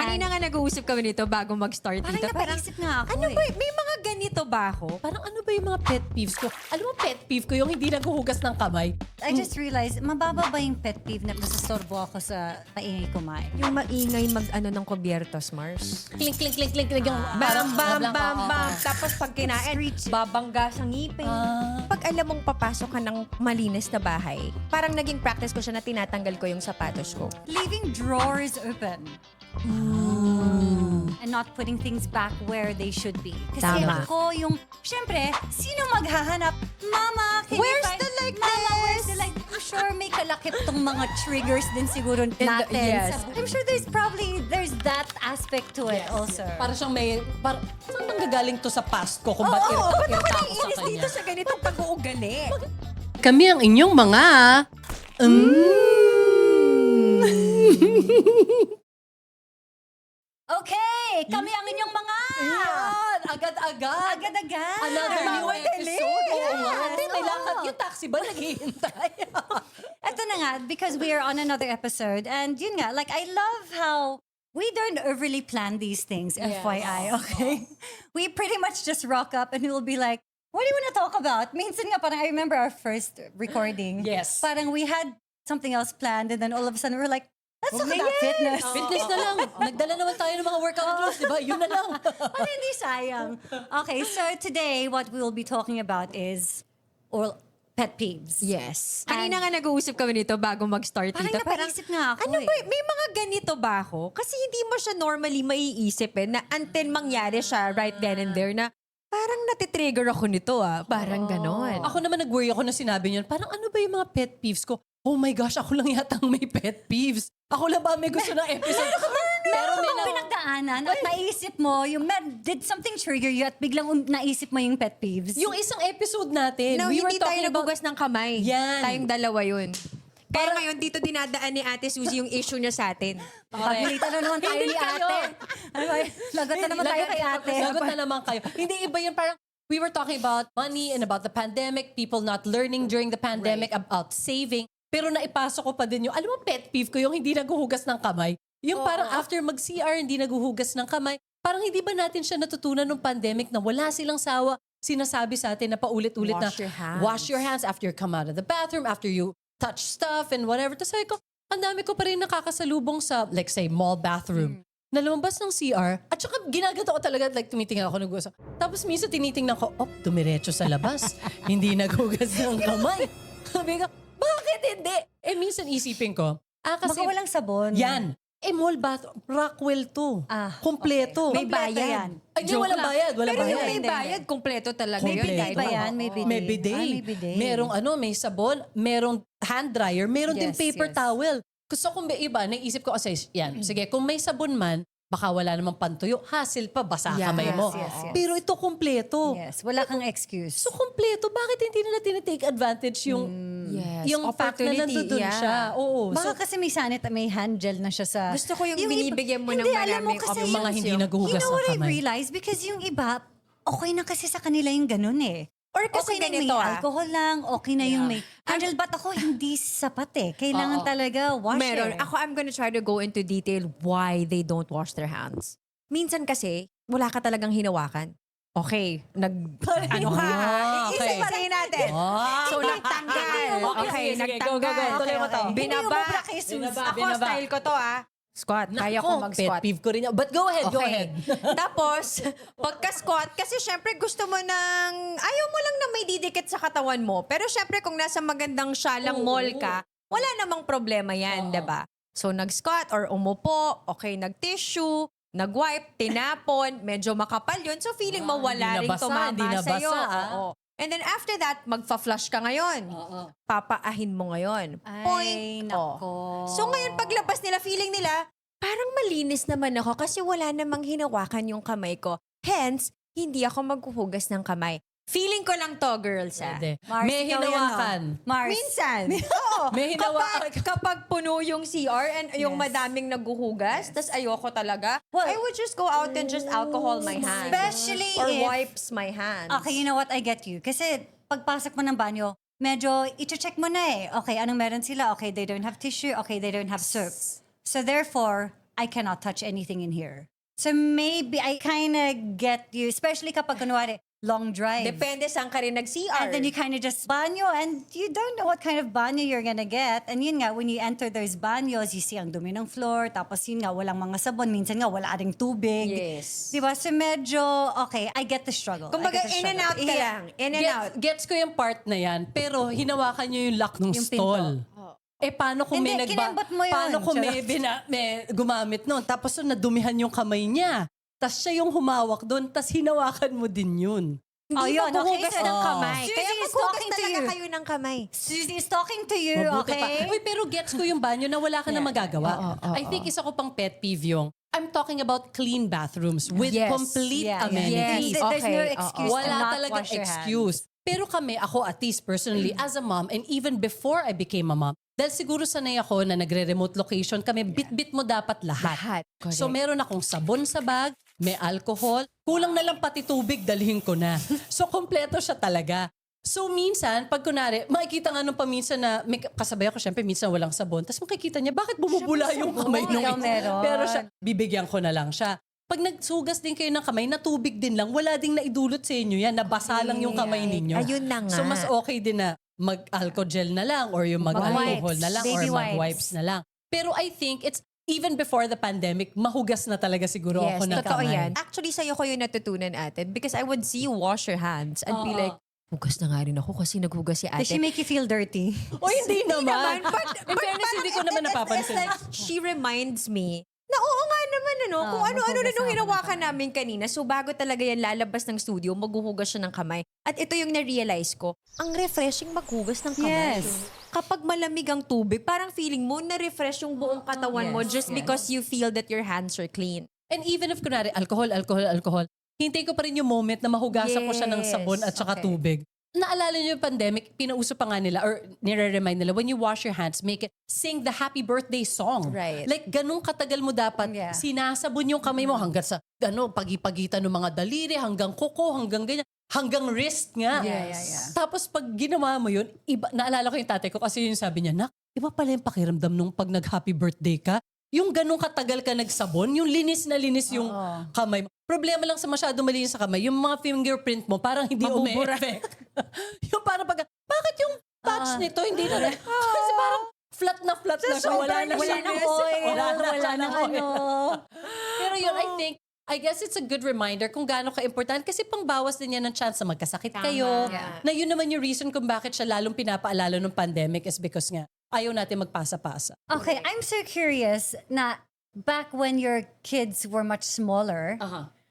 Kanina nga nag-uusap kami nito bago mag-start Parang dito. napaisip nga ako ano eh. ba, may mga ganito ba ako? Parang ano ba yung mga pet peeves ko? Alam mo, pet peeve ko yung hindi naghuhugas ng kamay. I just realized, mababa ba yung pet peeve na masastorbo ako sa maingay kumain? Yung maingay mag-ano ng kubyertos, Mars. Clink, clink, clink, clink, clink. Yung Bam, bam, hablang- bam, oo, bam. oo. Tapos pag kinain, babangga sa ngipin. Pag alam mong papasok ka ng malinis na bahay, parang naging practice ko siya na tinatanggal ko yung sapatos ko. Leaving drawers open. And not putting things back where they should be. Kasi Tama. ako yung, syempre, sino maghahanap? Mama, can Where's you find, the like Mama, this? where's the like? I'm sure may kalakip tong mga triggers din siguro natin. yes. I'm sure there's that aspect to it also. Para siyang may, saan nanggagaling to sa past ko kung ba't Oo, ba't ako irita ako sa naiinis kanya? dito sa ganitong pag-uugali? Kami ang inyong mga... Okay, kami ang inyong mga... Yan! Agad-agad! Agad-agad. Another new episode. Oo nga. Yes, Hindi, may oo. lakad. Yung taxi ba naghihintay? Ito na nga, because we are on another episode, and yun nga, like, I love how we don't overly plan these things, FYI, okay? We pretty much just rock up and we'll be like, what do you want to talk about? Minsan nga, parang I remember our first recording. Yes. Parang we had something else planned, and then all of a sudden we're like, let's talk about fitness. Fitness na lang. Nagdala naman tayo ng mga workout clothes, di ba? Yun na lang. Parang hindi sayang. Okay, so today, what we will be talking about is pet peeves. Yes. Kanina nga nag-uusap kami nito bago mag-start Parang dito. napaisip nga ako ano eh. ba, may mga ganito ba ako? Kasi hindi mo siya normally maiisip na until mangyari siya right then and there na parang natitrigger ako nito Parang ganon. Ako naman nag-worry ako na sinabi niyan, parang ano ba yung mga pet peeves ko? Oh my gosh, ako lang yatang may pet peeves. Ako lang ba may gusto ng episode? Meron ka bang pinagdaanan at naisip mo, did something trigger you at biglang naisip mo yung pet peeves? Yung isang episode natin, No, we were hindi tayo talking about... nagugas ng kamay. Yan. Tayong dalawa yun. Kaya ngayon, dito dinadaan ni Ate Suzy yung issue niya sa atin. Pagalitan na naman tayo Hindi ni kayo. ate. Ano ba? Lagot na naman tayo kay ate. Lagot na naman kayo. Hindi iba yun, parang we were talking about money and about the pandemic, people not learning during the pandemic, about saving. Pero naipasok ko pa din yung, alam mo, pet peeve ko yung hindi naguhugas ng kamay. Yung parang after mag-CR, hindi naguhugas ng kamay. Parang hindi ba natin siya natutunan nung pandemic na wala silang sawa? Sinasabi sa atin na paulit-ulit na, Wash your hands. wash your hands after you come out of the bathroom, after you touch stuff and whatever. Tapos sabi ko, ang dami ko pa rin nakakasalubong sa, like say, mall bathroom. Na lumabas ng CR, at saka ginagato ko talaga, like tumitingnan ako ng gusto. Tapos minsan tinitingnan ko, dumiretso sa labas. Hindi nagugas ng kamay. Sabi ko, bakit hindi? Minsan isipin ko, kasi... Baka walang sabon. Yan. Mall bathroom, Rockwell to. Kompleto. May Kompleto bayad. yan. Ay, hindi, walang bayad. Walang Pero bayad. yung may Hindi, bayad, kompleto talaga May yun. bidet Kahit ba na- yan? May bidet. May bidet. May bidet. Merong may sabon, merong hand dryer, meron din Yes, paper yes. towel. Gusto kong may iba, naisip ko kasi, yan, sige, kung may sabon man, baka wala namang pantuyo, hassle pa, basa Yes, kamay mo. yes. Pero ito kompleto. Yes, wala kang excuse. So kompleto, bakit hindi nila tinitake advantage yung Yes, yung fact na opportunity, nandun yeah. siya? Oo. Baka So, kasi may hand gel na siya sa... Gusto ko yung iba- binibigyan mo ng Hindi, alam mo maraming kasi yung mga hindi naguhugas You know ng what I kamay. realized? Because yung iba, okay na kasi sa kanila yung ganun eh. Or kasi Okay na yung ganito, may alcohol lang, okay na yung may... Angel, ba't ako hindi sapat eh? Kailangan talaga wash Meron. eh. I'm gonna try to go into detail why they don't wash their hands. Minsan kasi, wala ka talagang hinawakan. Okay, ano ka? okay. Isip natin. So, nagtanggal. Okay, sige, go, go, nagtanggal. go. Tuloy mo to. Binaba. Hindi umubra kay Sus. Ako, Binaba. style ko to Squat. Kaya ko Nako, mag-squat. Pet peeve ko rin yan. But go ahead, go ahead. Tapos, pagka-squat, kasi syempre gusto mo ayaw mo lang na may didikit sa katawan mo. Pero syempre kung nasa magandang syalang mall ka, wala namang problema yan, diba? So, nag-squat or umupo, okay, nag-tissue, nag-wipe, tinapon, medyo makapal yun. So, feeling mo wala Hindi ring nabasa, tumama hindi nabasa, sa'yo. ah. Oo. And then after that, magfa-flush ka ngayon. Papaahin mo ngayon. Ay, nako. So ngayon paglabas nila, feeling nila, parang malinis naman ako kasi wala namang hinawakan yung kamay ko. Hence, hindi ako maghuhugas ng kamay. Feeling ko lang to, girls. Pwede. Mars, May ikaw yan, hinawakan. Mars. Minsan. Oo. May hinawakan. Kapag puno yung CR and yung Yes. madaming naghuhugas, tas ayoko talaga, Well, I would just go out and just alcohol my hands. Especially or if- wipes my hands. Okay, you know what? I get you. Kasi pagpasok mo ng banyo, medyo i-check mo na eh. Okay, anong meron sila? Okay, they don't have tissue. Okay, they don't have soap. So therefore, I cannot touch anything in here. So maybe I kind of get you, especially kapag kunwari, long drive. Depende saan ka rin nag-CR. And then you kind of just banyo and you don't know what kind of banyo you're gonna get. And yun nga, when you enter those banyos, you see ang dumi ng floor, tapos yun nga, walang mga sabon, minsan nga, wala ring tubig. Yes. Diba? So medyo, okay, I get the struggle. Kumbaga, I get the in and out struggle. ka lang. In and out. Gets ko yung part na yan, pero hinawakan nyo yung lock ng Yung stall. Eh, paano kung Hindi, may kinembot mo yun. Paano kung Charot. may gumamit nun? Tapos nadumihan yung kamay niya. Tapos siya yung humawak doon, tapos hinawakan mo din yun. Oh, Hindi yun, maghuhugas okay. ng Oh. kamay. Susie Kaya is maghugas talking to talaga you. kayo ng kamay. Susie is talking to you, Mabuti pa. okay? Uy, pero gets ko yung banyo na wala ka na magagawa. I think isa ko pang pet peeve yung, I'm talking about clean bathrooms with Yes. complete Yeah, yeah. amenities. Yes. There's no Okay, excuse to Wala not talagang wash your hands. excuse. Pero kami, ako at least personally, as a mom, and even before I became a mom, dahil siguro sanay ako na nagre-remote location kami, bit-bit mo dapat lahat. Lahat. Correct. So meron akong sabon sa bag, may alcohol, kulang na lang pati tubig, dalhin ko na. So kompleto siya talaga. So minsan, pag kunwari, makikita nga nung paminsan na, may kasabay ako, syempre minsan walang sabon, tapos makikita niya, bakit bumubula yung kamay nung Ikaw meron. Pero siya, bibigyan ko na lang siya. Pag nagsugas din kayo ng kamay, na tubig din lang, wala ding naidulot sa inyo yan, nabasa lang yung kamay ninyo. Ayun na nga. So mas okay din na mag-alcohol gel na lang or yung mag-alcohol na lang or Baby mag-wipes wipes. na lang. Pero I think it's even before the pandemic, mahugas na talaga siguro Yes, ako ng totoo kamay. yan. Actually, sa'yo ko yung natutunan, ate. Because I would see you wash your hands and be like, hugas na nga rin ako kasi naghugas si ate. Does she make you feel dirty? O hindi naman. In fairness, parang hindi ko naman it's napapansin. like she reminds me na oo nga naman, kung ano-ano na nung hinawakan namin kanina. So bago talaga yan lalabas ng studio, maghuhugas siya ng kamay. At ito yung na-realize ko, ang refreshing maghugas ng kamay. Yes. Kapag malamig ang tubig, parang feeling mo na-refresh yung buong katawan mo just because you feel that your hands are clean. And even if kunwari, alcohol, hintay ko pa rin yung moment na mahugasan ko siya ng Yes. sabon at saka Okay. tubig. Naalala niyo yung pandemic, pinauso pa nga nila or nire-remind nila, when you wash your hands, make it, sing the happy birthday song. Right. Like, ganun katagal mo dapat Yeah. sinasabon yung kamay mo hanggang sa, pagipagitan ng mga daliri, hanggang kuko, hanggang ganyan, hanggang wrist nga. Yes. Tapos pag ginawa mo yun, iba, naalala ko yung tatay ko kasi yung sabi niya, nak, iba pala yung pakiramdam nung pag nag-happy birthday ka. Yung ganun katagal ka nagsabon, yung linis na linis yung kamay mo. Problema lang sa masyado malinis sa kamay, yung mga fingerprint mo parang hindi Mabubura. ume-effect. Yung parang bakit yung patch nito hindi na kasi parang flat na siya. Wala na Wala siyang nang yes. oil, Wala wala siyang nang oil. ano. Pero yun, I guess it's a good reminder kung gaano ka-important kasi pangbawas din yan ng chance na magkasakit kayo. Yeah. Na yun naman yung reason kung bakit siya lalong pinapaalala ng pandemic is because nga ayaw natin magpasa-pasa. Okay, I'm so curious na back when your kids were much smaller,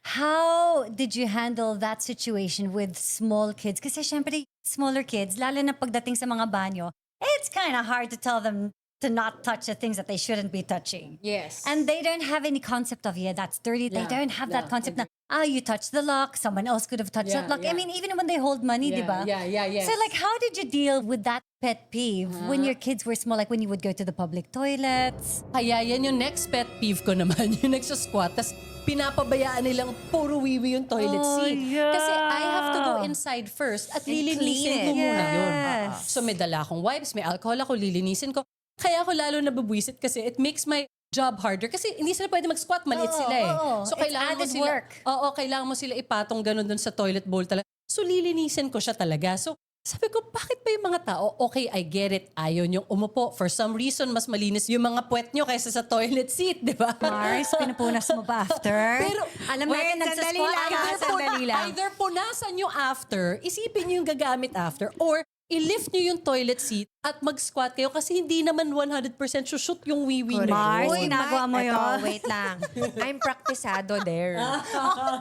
how did you handle that situation with small kids? Kasi syempre, smaller kids, lalo na pagdating sa mga banyo, it's kind of hard to tell them to not touch the things that they shouldn't be touching. Yes. And they don't have any concept of, that's dirty. They don't have that concept na, you touched the lock, someone else could have touched that lock. I mean, even when they hold money, di ba? Yeah. So like, how did you deal with that pet peeve when your kids were small? Like when you would go to the public toilets? Kaya yan yung next pet peeve ko naman, yung nagsasquat, tas pinapabayaan nilang puro wiwi yung toilet Oh, seat. yeah. Kasi I have to go inside first at And lilinisin ko clean it. muna yun. Yes. So may dala akong wipes, may alcohol ako, lilinisin ko. Kaya ako lalo nabubwisit kasi it makes my job harder kasi hindi sila pwede mag-squat, maliit Oo, sila eh. oo. So It's kailangan mo added sila, work. kailangan mo sila ipatong ganun dun sa toilet bowl talaga. So lilinisin ko siya talaga. So sabi ko, bakit ba yung mga tao, okay, I get it, ayaw niyong umupo. For some reason, mas malinis yung mga puwet niyo kaysa sa toilet seat, di ba? Mars, pinupunas mo ba after? Pero, alam wait, natin sandali nagsasquat. lang, sandali lang. Either punasan nyo after, isipin nyo yung gagamit after, or i-lift nyo yung toilet seat at mag-squat kayo kasi hindi naman 100% shoot yung wiwi nyo. Mars, Uy, ginagawa mo Ito, yun. wait lang. I'm praktisado there.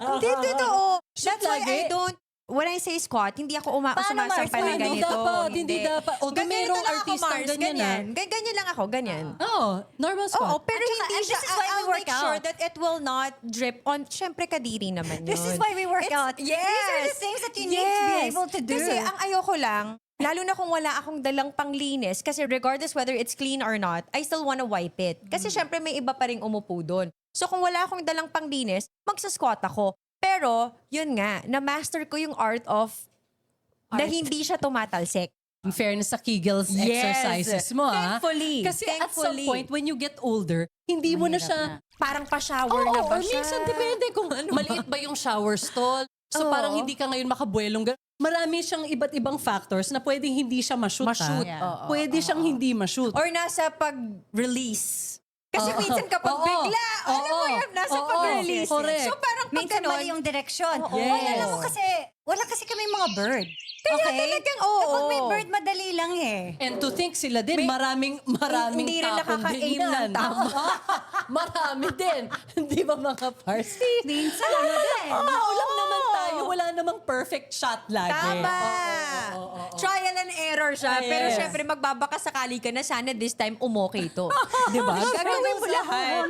Hindi, totoo. That's why lagi? I don't, when I say squat, hindi ako Paano, sumasampa Mars? ng Hindi ganito. hindi dapat. Although Ganito merong lang ako, artistang Mars, ganyan, ganyan. Ganyan lang ako, ganyan. Normal squat. Oo, pero At saka, hindi and siya, this is why we I'll work make sure out. that it will not drip on, syempre kadiri naman yun. This is why we work out. Yes. These are the things that you need to be able to do. Kasi ang ayoko lang, lalo na kung wala akong dalang panglinis, kasi regardless whether it's clean or not, I still wanna wipe it. Kasi syempre may iba pa ring umupo doon. So kung wala akong dalang panglinis, magsasquat ako. Pero, yun nga, na-master ko yung art of na hindi siya tumatalsik. In fairness sa Kegels exercises mo, ha? Thankfully. Kasi at some Thankfully. point, when you get older, hindi mo na siya... Parang pa-shower na Oo, ba or siya? minsan depende kung maliit ba yung shower stall. So Oo. parang hindi ka ngayon makabuelong. Marami siyang iba't ibang factors na pwedeng hindi siya ma-shoot. Ma-shoot, ha? oo, Pwede siyang hindi ma-shoot. Or nasa pag-release. Kasi Oo. minsan kapag Oo. bigla, alam mo Oo. yan, nasa Oo. pag-release. Correct. So parang pag Minsan ganon, mali yung direction. Yes. Wala mo kasi, wala kasi kami mga bird. Kaya Okay? talagang, oo. Kapag may bird, madali lang eh. And to think sila din, maraming hindi rin tapon nakaka-aim din ng yan. tama. Marami din. Hindi ba mga parsi? Minsan ano din. Tao lang naman tayo. Wala namang perfect shot lagi. Tama. Oo. Trial and error siya. Yes. Pero syempre, magbabaka sakali ka na sana this time umokay to. Di ba? Gagawin mo lahat.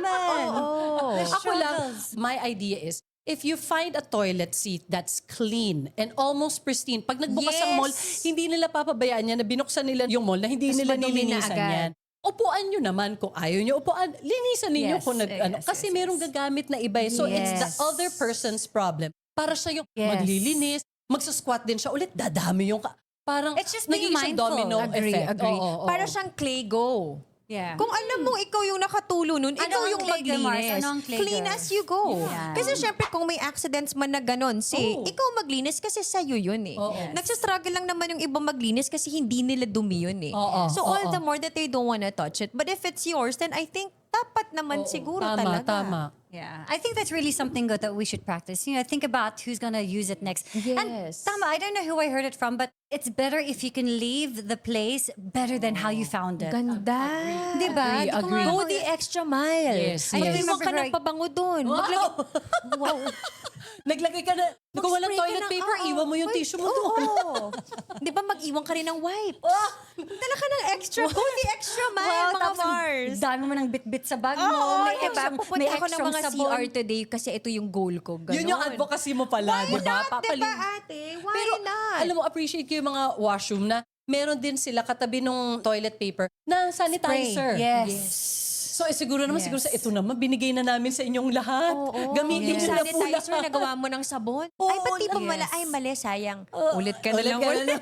Oo. Ako lang, my idea is, if you find a toilet seat that's clean and almost pristine, pag nagbukas ang Yes. mall, hindi nila papabayaan yan na binuksan nila yung mall na hindi Tas nila madumi na nilinisan agad. yan. Upuan nyo naman kung ayaw nyo. Upuan, linisan ninyo Yes, kung yes, kasi yes, merong yes. gagamit na iba. So it's the Yes. other person's problem. Para siya yung Yes. maglilinis, magsasquat din siya ulit, dadami yung parang It's just being naging siyang mindful. domino effect. Agree. Oo. Para siyang clay go. Yeah. Kung alam mo, ikaw yung nakatulo nun, ikaw ang yung clay go, Mars? maglinis. Ano ang clay Clean go? as you go. Yeah. Kasi syempre, kung may accidents man na ganon, Oo. ikaw maglinis kasi sa'yo yun eh. Oo. Yes. Nagsastruggle lang naman yung ibang maglinis kasi hindi nila dumi yun eh. Oo. So all Oo. the more that they don't wanna touch it. But if it's yours, then I think dapat naman siguro tama, talaga. Tama. Yeah, I think that's really something good that we should practice. You know, think about who's gonna use it next. And Yes. tama, I don't know who I heard it from, but it's better if you can leave the place better than how you found it. Ganda. Diba? Di ko Agree. nga- Go the extra mile. Yes, Ay, yes. Mag-iwan ka Remember ng pabango dun. Wow! Naglagay ka na, kung walang Mag-spray ka toilet ng- paper, oo. iwan mo yung Wait, tissue mo oo. doon. Di ba mag-iwan ka rin ng wipe? Dala ka ng extra. Go the extra mile, Wow, mga tapos Mars. dami mo ng bit-bit sa bag mo. Oo, may diba? extra, Pupunta may ako ng extra mga sabon. CR today kasi ito yung goal ko. Ganon. Yun yung advocacy mo pala, Why di ba? not, diba, ate? Why Pero, not? alam mo, appreciate ko yung mga washroom na meron din sila katabi ng toilet paper na sanitizer. Yes. So, siguro naman, Yes. siguro sa ito naman, binigay na namin sa inyong lahat. Gamitin Yung nyo na po sanitizer, lahat. nagawa mo ng sabon. Oo, Ay, pati ba yes. mala? Ay, mali, sayang. Ulit Ulit ka na lang. naman.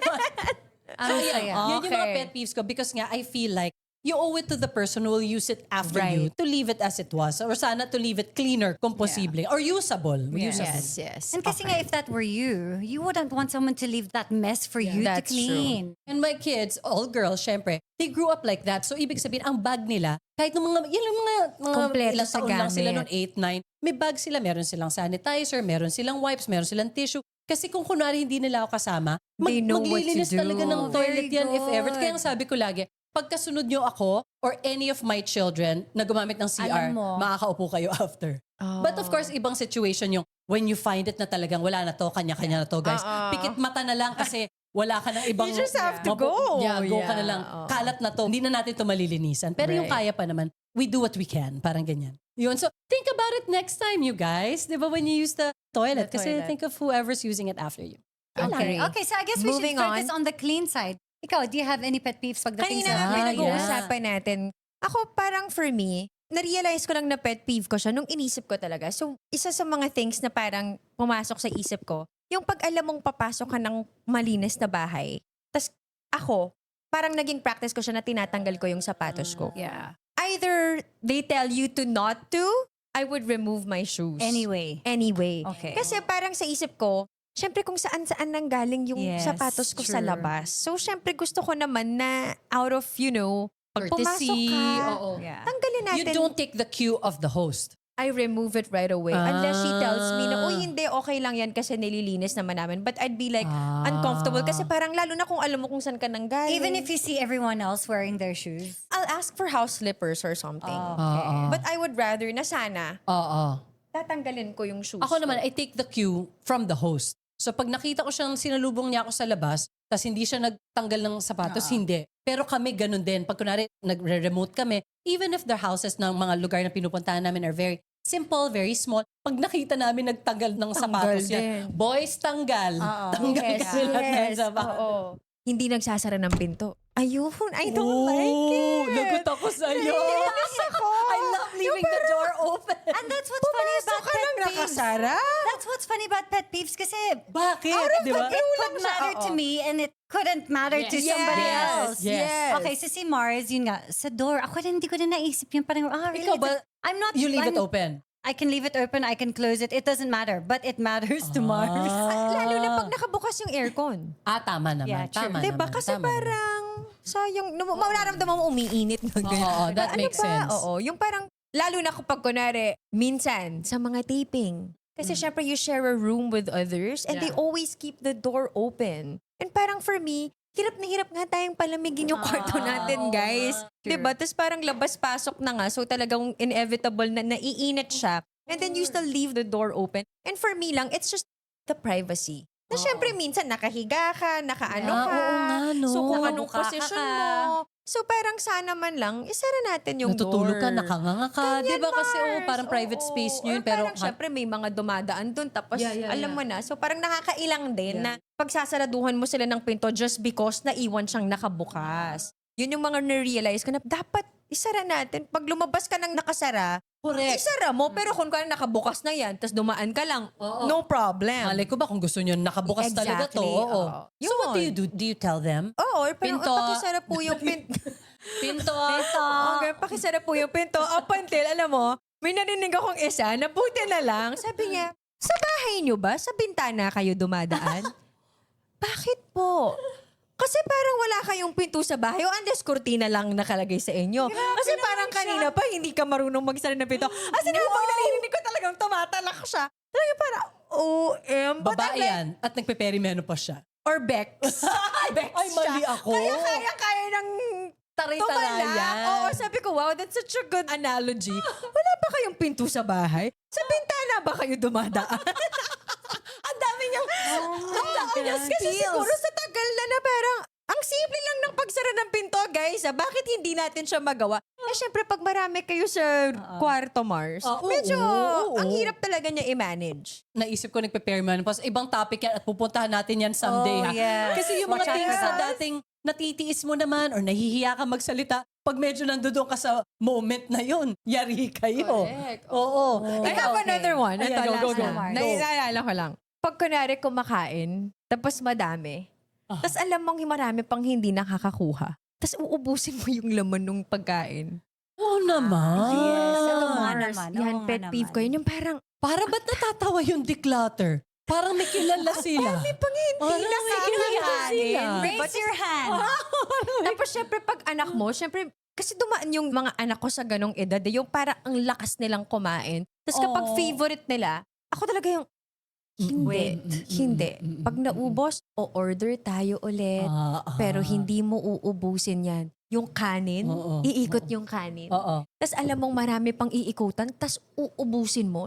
Ang saya. Yan yung mga Okay. pet peeves ko because nga, I feel like you owe it to the person who will use it after you Right. to leave it as it was. Or sana to leave it cleaner kung posible. Or usable. Usable. Yes, yes. And kasi nga, if that were you wouldn't want someone to leave that mess for you to That's clean. And my kids, all girls, syempre, they grew up like that. So, ibig sabihin, ang bag nila, kahit nung mga, yun yung mga Kompleto ilang sa taon lang sila gamit. noon, 8, 9, may bag sila, meron silang sanitizer, meron silang wipes, meron silang tissue. Kasi kung kunwari hindi nila ako kasama, They know what to maglilinis do. talaga ng toilet Very yan if ever. good. Kaya ang sabi ko lagi, pagkasunod nyo ako or any of my children na gumamit ng CR, Alam mo. makakaupo kayo after. But of course, ibang situation yung when you find it na talagang wala na to, kanya-kanya na to, guys. Pikit mata na lang kasi wala ka ng ibang... You just have to go. Yeah, go ka na Yeah. lang. Kalat na to. Hindi na natin to malilinisan. Pero yung Right. kaya pa naman, we do what we can. Parang ganyan. Yun. So, think about it next time, you guys. Di ba, when you use the toilet. The Kasi toilet. think of whoever's using it after you. Okay. Okay, so I guess we Moving should focus on. on the clean side. Ikaw, do you have any pet peeves pagdating Kanina sa... nga Ah, pinag-uusapan natin. Ako parang for me, na-realize ko lang na pet peeve ko siya nung inisip ko talaga. So, isa sa mga things na parang pumasok sa isip ko, yung pag alam mong papasok ka ng malinis na bahay, tas ako, parang naging practice ko siya na tinatanggal ko yung sapatos ko. Yeah. Either they tell you to not to, I would remove my shoes. Anyway. Anyway. Okay. Kasi parang sa isip ko, syempre kung saan-saan nanggaling yung Yes, sapatos ko sa true. labas. So syempre gusto ko naman na out of, pag pumasok Courtesy, ka, oo. Yeah. tanggalin natin. You don't take the cue of the host. I remove it right away. Unless she tells me na, Ah. uy, hindi, okay lang yan kasi nililinis naman namin. But I'd be like, uncomfortable. Kasi parang lalo na kung alam mo kung saan ka nanggaling. Even if you see everyone else wearing their shoes. I'll ask for house slippers or something. Oo. But I would rather na sana, Oo. tatanggalin ko yung shoes Ako ko. naman, I take the cue from the host. So pag nakita ko siyang sinalubong niya ako sa labas, tas hindi siya nagtanggal ng sapatos, hindi. Pero kami ganun din. Pag kunwari nagre-remote kami, even if the houses ng mga lugar na pinupuntahan namin are very simple, very small, pag nakita namin nagtanggal ng sapatos yan, din. boys, tanggal. Tanggal Yes, kasi lahat ng yes. sapatos. Oo. Hindi nagsasara ng pinto. Ayun, I don't like it. Lagot ako sa'yo. Naiinis ako. I love leaving the door open. And that's what's funny about ka pet nang peeves. nakasara. That's what's funny about pet peeves kasi Bakit? Di ba? it could matter to me and it couldn't matter to somebody Yes. else. Yes. Okay, so si Mars, yun nga, sa door, ako rin hindi ko na naisip yun. Parang, really? Ikaw ba, I'm not, you leave it I'm- open? I can leave it open, I can close it. It doesn't matter. But it matters to Mars. Lalo na pag nakabukas yung aircon. Tama naman. Yeah, true. Tama Diba? naman. Kasi tama naman. parang, sayang, mararamdaman mo umiinit na ganyan. Oo, that Ano makes ba? sense. Oo, yung parang, lalo na kapag kunwari, minsan, sa mga taping. Kasi syempre, you share a room with others and they always keep the door open. And parang for me, hirap na hirap nga tayong palamigin yung kwarto natin, guys. Diba? Tapos parang labas-pasok na nga. So talagang inevitable na naiinit siya. And then you still leave the door open. And for me lang, it's just the privacy. Na syempre minsan nakahiga ka, nakaano Ah, ka. oo nga, no. So kung anong Nakabuka posisyon ka. mo. So parang sana man lang, isara natin yung Natutulog ka, door. nakanganga ka. Di ba kasi parang private Oo. space nyo yun. Or Pero parang syempre may mga dumadaan dun. Tapos alam mo na. So parang nakakailang din na pagsasaraduhan mo sila ng pinto just because naiwan siyang nakabukas. Yun yung mga na-realize ko na dapat isara natin. Pag lumabas ka ng nakasara, correct. isara mo. Pero kung kaya nakabukas na yan, tapos dumaan ka lang, no problem. Malay ko ba kung gusto nyo nakabukas talaga to? Exactly, Oo. oo. So what do Yun. you do? Do you tell them? Oo, or parang Pinto. pakisara po yung pinto. Pinto. Okay, pakisara po yung pinto. Up until, alam mo, may narinig akong isa na buti na lang. Sabi niya, sa bahay niyo ba? Sa bintana kayo dumadaan? Bakit po? Kasi parang wala kayong pinto sa bahay o unless kurtina lang nakalagay sa inyo. Kasi parang kanina pa hindi ka marunong magsara ng pinto. As in, pag narinig ko talagang tumatalak siya. Talagang parang, OM. But I'm Babae like, yan. At nagpe-perimeno pa siya. or Bex. Bex Ay, mali siya. ako. Kaya ng Taray-tarayan. tumalak. Oo, sabi ko, wow, that's such a good analogy. Wala ba kayong pinto sa bahay? Sa bintana ba kayo dumadaan? Ang dami niyang... Kasi siguro sa tagal na parang, ang simple lang ng pagsara ng pinto, guys. Bakit hindi natin siya magawa? Eh, syempre, pag marami kayo sa kwarto, Mars, medyo, ang hirap talaga niya i-manage. Naisip ko nagpe-perimenopause. Ibang topic yan at pupuntahan natin yan someday. Oh, ha? yes. Kasi yung mga Watch out things for na that. dating natitiis mo naman or nahihiya ka magsalita, pag medyo nandoon ka sa moment na yun, yari kayo. Correct. Oo. I have another one. Ayan, Ito, go, last go, na. go. Naialala ko lang. Pag kunwari kumakain, tapos madami, tapos alam mong marami pang hindi nakakakuha, tapos uubusin mo yung laman ng pagkain. Oo naman. Yes, oo nga Mars, naman, yan, oo nga pet peeve naman. ko. Yun yung parang, Para ba't natatawa yung declutter? Parang may kilala sila. pang hindi Parang may kilala nakakain. sila. Raise your hand. Tapos syempre pag anak mo, syempre, kasi dumaan yung mga anak ko sa ganong edad, yung parang ang lakas nilang kumain. Tapos kapag Oo. favorite nila, ako talaga yung, hindi. Pag naubos, o-order tayo ulit. Pero hindi mo uubusin yan. Yung kanin, Oo. iikot yung kanin. Oo. Tapos alam mong marami pang iikutan, tapos uubusin mo.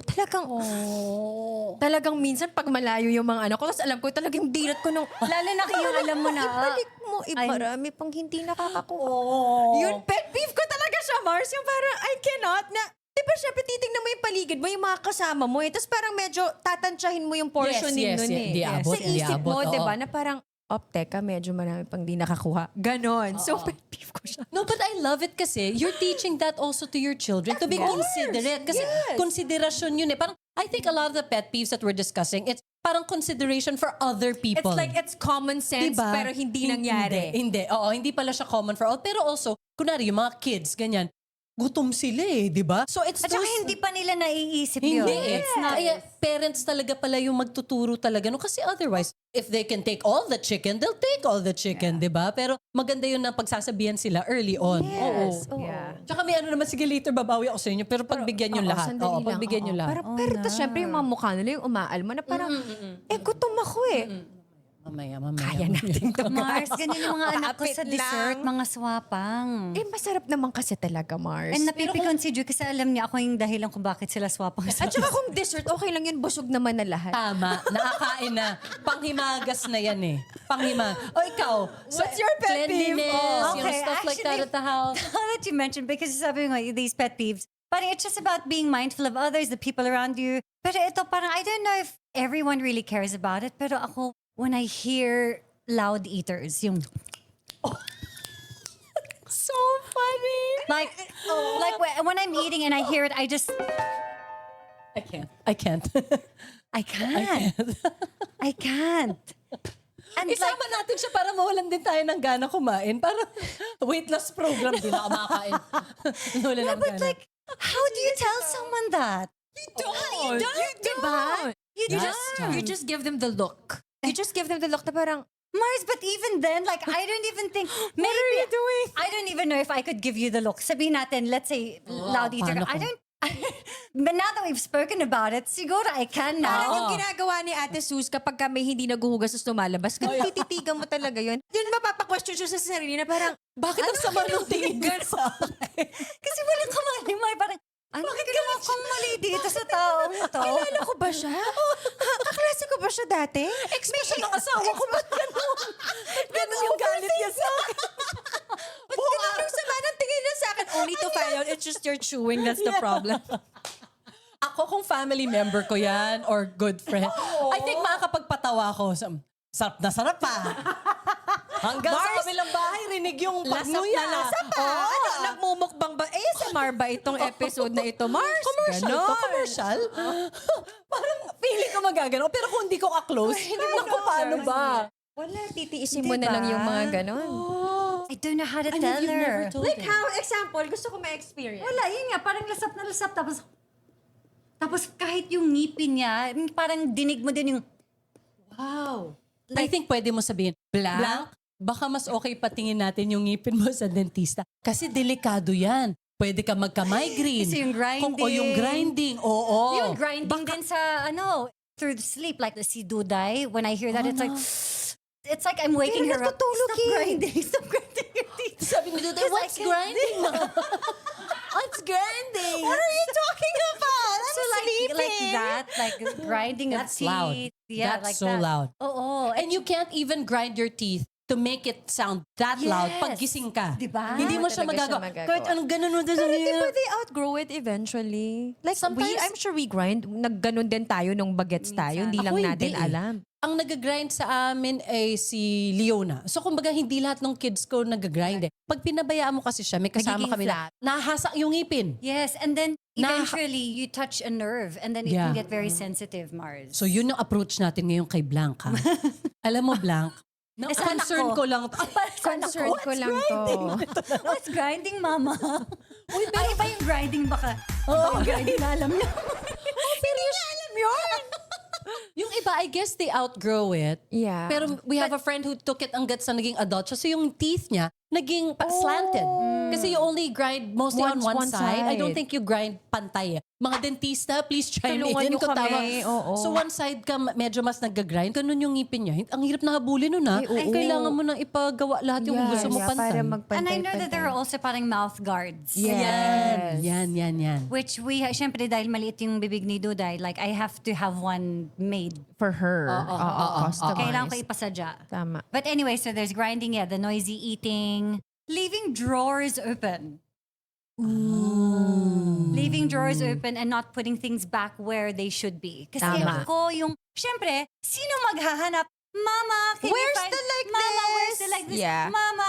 Talagang minsan pag malayo yung mga anak ko, tapos alam ko talagang dilat ko nung, Lalo na yung alam mo na, ibalik mo, marami pang hindi nakakakuha. Yun, pet peeve ko talaga siya, Mars. Yung parang, I cannot na, di ba syempre titignan mo yung paligid mo, yung mga kasama mo eh. Tapos parang medyo tatansyahin mo yung portion Yes, nun yes, eh. di abot, Sa isip di abot, mo, di ba, oo. na parang, teka, medyo marami pang di nakakuha. Ganon. So, pet peeve ko siya. No, but I love it kasi you're teaching that also to your children to be considerate. Kasi konsiderasyon yun eh. Parang, I think a lot of the pet peeves that we're discussing, it's parang consideration for other people. It's like, it's common sense, Diba? pero hindi nangyari. Hindi. Oo, hindi pala siya common for all. Pero also, kunwari, yung mga kids, ganyan, gutom sila eh, di ba? So it's at saka those- hindi pa nila naiisip yun. Hindi eh. It's not. Kaya parents talaga pala yung magtuturo talaga. No? Kasi otherwise, if they can take all the chicken, they'll take all the chicken, di ba? Pero maganda yun na pagsasabihan sila early on. Yes. Oo. Oo. Yeah. Tsaka may ano naman, sige later babawi ako sa inyo, pero pagbigyan yung Oo, lahat. sandali Oo, lang, pagbigyan oo. yung lahat. Pero tas syempre yung mga mukha nila yung umaalma na parang, gutom ako eh. Mamaya. Kaya natin to, Mars, guys. ganyan yung mga anak ko Kapit sa dessert, lang. mga swapang. Eh, masarap naman kasi talaga, Mars. And napipikon si Ju kasi alam niya ako yung dahilan kung bakit sila swapang sa At saka kung dessert, okay lang yun, busog naman na lahat. Tama. Nakakain na. Panghimagas na yan eh. O ikaw, What's your pet peeve? cleanliness, Oh, yung okay, stuff like that actually- at the house. Now that you mentioned, because sabi mo, these pet peeves, parang it's just about being mindful of others, the people around you. Pero ito parang, I don't know if everyone really cares about it, pero ako, when I hear loud eaters, yung... So funny. Like when I'm eating and I hear it, I just I can't. I can't. I can't. I can't. And Isama natin siya para mawalan din tayo ng gana kumain. Para weight loss program din ako makakain. Nawalan yeah, ng but gana. like, how do you tell someone that? You don't. You just give them the look. You just give them the look na parang, Mars, but even then, like, I don't even think, maybe, what are you doing? I don't even know if I could give you the look. Sabihin natin, let's say, loud eater. paano I kung- don't, but now that we've spoken about it, siguro I can parang now. yung ginagawa ni Ate Sus kapag kami hindi naguhugas at lumalabas, kung tititigan mo talaga yun. Yun mapapa-question siya sa sarili na parang, Bakit ang sama ng tingin ko sa akin? Kasi wala ka malimay, parang, ano ginawa kong mali dito sa taong to? kilala ko ba siya? Kaklase ko ba siya dati? Expression ng asawa ko, ba't ganun? Ba't ganun yung galit niya sa akin? Ba't ganun yung sama ng tingin niya sa akin? Only to find out it's just your chewing that's the problem. Ako kung family member ko yan or good friend, I think makakapagpatawa ako. Sarap na sarap pa. Hanggang sa Mars, kabilang bahay, rinig yung Lasap pagnuya. na lasa pa. Ano, nagmumukbang ba? ASMR ba itong episode na ito, Mars? Commercial Ganon. to, commercial. Parang feeling ko magagano. Pero kung hindi ko ka-close, naku, paano ba? Wala, titiisin mo na lang yung mga ganon. I don't know how to And tell you've never her. told Like her. how, example, gusto ko ma-experience. Wala, yun nga, parang lasap na lasap. Tapos kahit yung ngipin niya, parang dinig mo din yung, Wow. I think pwede mo sabihin, Blank, baka mas okay patingin natin yung ngipin mo sa dentista. Kasi delikado yan. Pwede ka magka-migraine. Kasi yung grinding. O yung grinding, oo. yung grinding din sa, through the sleep. Like, si Duday, when I hear that, it's like I'm waking her up. natutulog Stop eh. grinding. Stop grinding your teeth. Sabi ni Duday, what's grinding? What's grinding? What are you talking about? I'm So like sleeping. that, like grinding of That's teeth. loud. Yeah, That's like so that. loud. Oo. And you can't even grind your teeth to make it sound that loud pag Yes. gising ka. Diba? Hindi mo siya Talaga siya magagawa. magagawa. Kahit anong ganun mo. Pero di ba they outgrow it eventually? Like, Sometimes- I'm sure we grind. Nagganon din tayo nung bagets tayo. Hindi lang Ako natin hindi eh. alam. Ang nag-grind sa amin ay si Leona. So kumbaga hindi lahat ng kids ko nag-grind eh. Pag pinabayaan mo kasi siya, may kasama Nagiging kami na nahasa yung ngipin. Yes, and then Na- eventually you touch a nerve and then it Yeah. can get very sensitive, Mars. So yun yung approach natin ngayon kay Blanc ha. Alam mo Blanc, Eh, sa anak concern ko. ko lang. Concern ko lang to. What's grinding, Mama? Uy, pero iba yung grinding baka. Iba yung grinding na alam niya. Pero alam yun. Yung iba, I guess they outgrow it. Yeah. Pero we have a friend who took it hanggat sa naging adult siya. So yung teeth niya, naging slanted. Kasi you only grind mostly on one side. I don't think you grind pantay eh. Mga dentista, please chime Tulungan in niyo kung kami. tama. Oo. So one side ka medyo mas nag-grind, ganun yung ngipin niya. Ang hirap na habulin nun ha. Ay, oo. Kailangan mo nang ipagawa lahat yung gusto mo pantay. Para magpantay. And I know that there are also parang mouth guards. Yes. Yan. Which we, syempre dahil maliit yung bibig ni Duday, like I have to have one made. For her. Customized. Kailangan ko ipasadya. Tama. But anyway, so there's grinding, the noisy eating, leaving drawers open. Leaving drawers open and not putting things back where they should be. Kasi Tama. ako yung, syempre, sino maghahanap? Mama, can Where's you find, the like Mama, this? where's the like this? Yeah. Mama,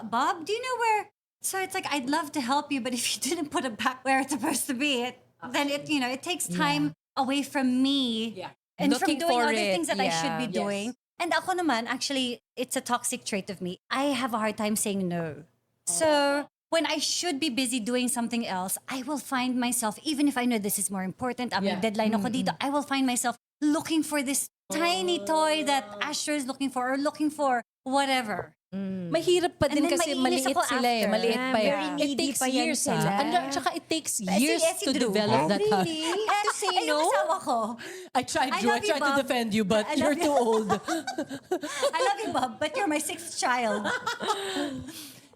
Bob, do you know where? So it's like, I'd love to help you, but if you didn't put it back where it's supposed to be, then it takes time away from me. Yeah. And Looking from doing for other it, things that I should be yeah. doing. And ako naman, actually, it's a toxic trait of me. I have a hard time saying no. So, when I should be busy doing something else, I will find myself, even if I know this is more important, may Yeah. deadline ako dito, I will find myself looking for this tiny toy that Asher is looking for or looking for whatever. Mahirap pa din And then kasi maiinis maliit ako sila eh. after. Maliit Yeah, pa eh. very It needy takes pa yan years sila. And tsaka it takes Si years Essie to Drew. develop that habit. To say Ay, yung no? asawa ko. I tried I you. I love you, tried to Bob. defend you, but I you're love too you. old. I love you, Bob, but you're my sixth child.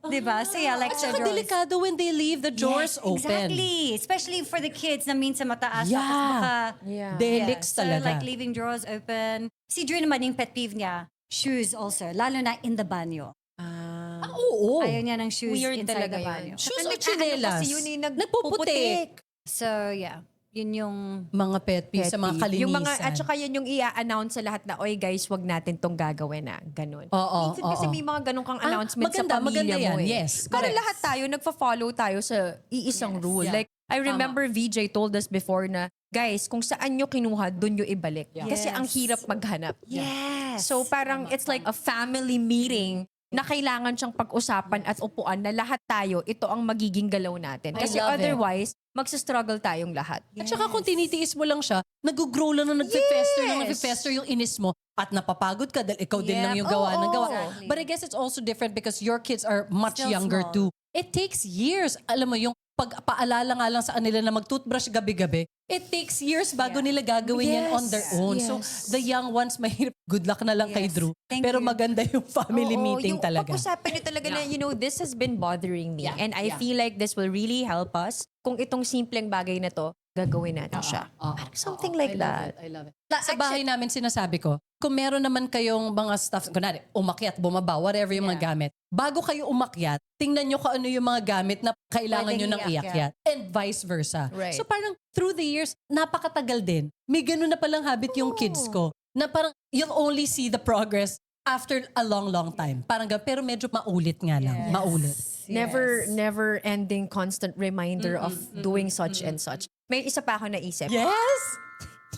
Diba? So yeah, like At the saka drawers. delikado when they leave the Yes, drawers open. Exactly. Especially for the kids na minsan mataas. Yeah. Tapos baka, Yeah. Delix so talaga. like leaving drawers open. Si Drew naman yung pet peeve niya, shoes also. Lalo na in the banyo. Ah, oo. Ayaw niya ng shoes Weird inside talaga the yun. banyo. Shoes o Kasi chinelas? yun yung Nagpuputik. So yeah. Yun yung... Mga pet peeves sa mga Pet peeve. kalinisan. Yung mga, at saka yun yung i-announce sa lahat na, oy guys, wag natin tong gagawin na. Ganun. Oo, Minsan kasi oo. may mga ganun kang announcement sa maganda, pamilya maganda mo yan. eh. Yes, Para correct. lahat tayo, nagpa-follow tayo sa iisang rule. yeah. Like, I remember VJ told us before na, guys, kung saan nyo kinuha, dun nyo ibalik. Kasi Yes. ang hirap maghanap. Yes. So parang it's like a family meeting na kailangan siyang pag-usapan at upuan na lahat tayo, ito ang magiging galaw natin. I Kasi love it. otherwise, magsa-struggle tayong lahat. At saka kung tinitiis mo lang siya, nag-grow lang na nag-fester yung inis mo at napapagod ka dahil ikaw din Yep. lang yung gawa ng gawa. Exactly. But I guess it's also different because your kids are much Still younger small. too. It takes years. Alam mo, yung pagpaalala nga lang sa kanila na mag-toothbrush gabi-gabi, it takes years bago nila gagawin yan on their own. So, the young ones, mahirap. Good luck na lang kay Yes. Drew. Thank Pero you. maganda yung family Oo, meeting yung talaga. pag-usapan nyo talaga na, you know, this has been bothering me. Yeah, And I yeah. feel like this will really help us kung itong simpleng bagay na to, gagawin natin siya. Parang something like that. I love it. Sa bahay namin sinasabi ko, kung meron naman kayong mga stuff, kunwari, umakyat, bumaba, whatever yung mga gamit, bago kayo umakyat, tingnan nyo kung ano yung mga gamit na kailangan Pwedeng nyo nang iakyat. iakyat. And vice versa. Right. So parang through the years, napakatagal din. May ganun na palang habit yung kids ko. Na parang you'll only see the progress after a long time. Parang pero medyo maulit nga lang. Maulit. Never ending constant reminder of doing such and such. May isa pa ako naisip. Yes!